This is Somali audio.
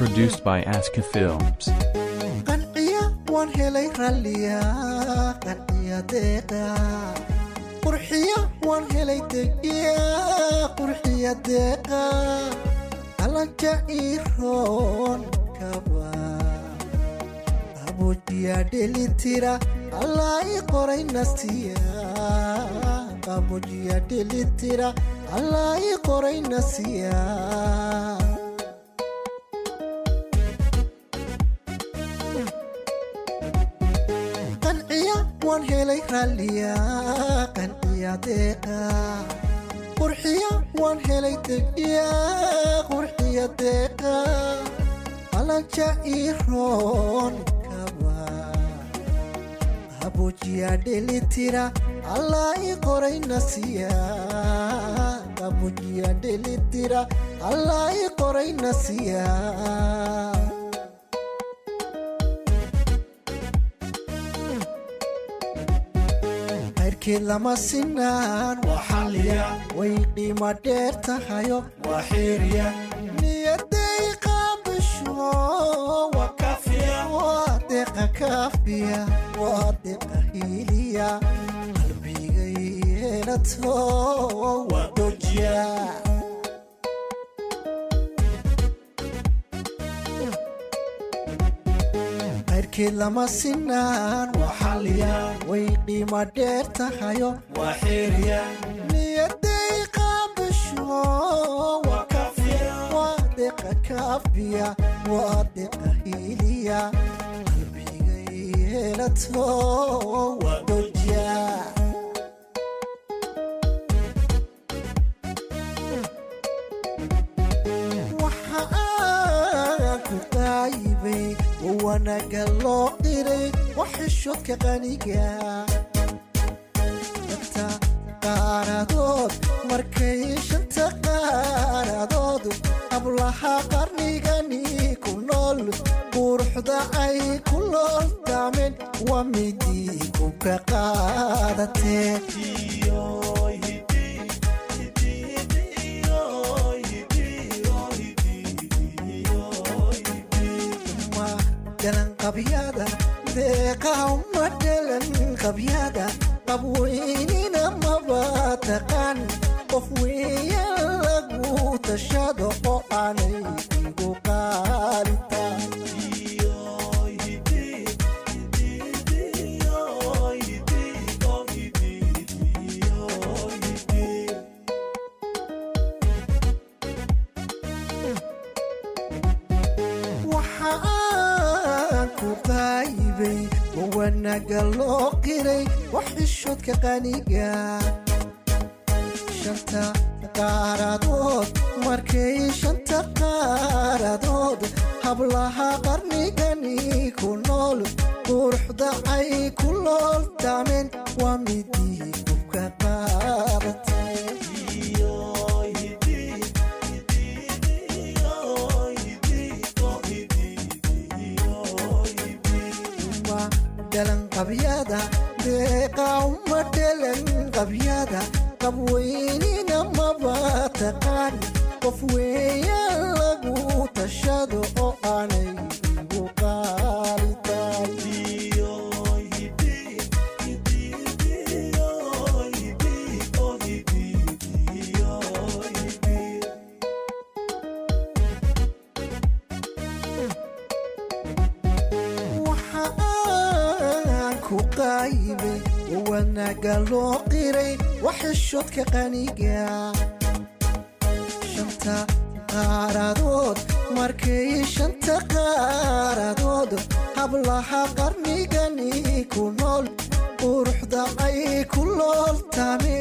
Produced by Aska Films. qanciya waan helay ralliya qanciya deeqa qurxiya waan helay deeqiya qurxiya deeqa alanka iroon kaba abujiya delitira allah I qoray nasiya abujiya delitira allah I qoray nasiya waan helay ralliya qanciya deeqa qurxiya waan helay deeqiya qurxiya deeqa alanka iroon kaba abujiya delitira allah I qoray nasiya abujiya delitira allah I qoray nasiya lama sinaan وحاليا way qiimo dheer tahayo وحيريا niyaday qaabasho وكافيا waa deeqa kaafiya waa deeqa hiiliya qalbigay yeelato ودوجيا qayrkeed lama sinaan وحاليا way qiimo dheer tahayo وحيريا niyaday qaabasho وكافيا waa deeqa kaafiya waa deeqa hiiliya qalbigay yeelato ودوجيا waxa aan ku qaybay wanaagga loo qiray waxishoodka qaniga shanta qaaradood markay shanta qaaradood hablaha qarnigani ku nool quruxda ay ku looltameen waa midii ku ka qaadatee dalan qabyada deeqa uma dalan qabyada qabweynina maba taqaan qof weeyaan lagu tashado oo aanay igu qaalitaan waxa aan ku qaybay wanaagga loo qiray waxishoodka qaniga shanta qaaradood markay shanta qaaradood hablaha qarnigani ku nool quruxda ay ku looltameen waa midii kubka qaadatay dalan qabyada deeqa uma dalan qabyada qabweynina maba taqaan qof weeyaan lagu tashado oo aanay igu qaalitaan waxa aan ku qaybay wanaagga loo qiray waxishoodka qaniga shanta qaaradood markay shanta qaaradood hablaha qarnigani ku nool quruxda ay ku looltameen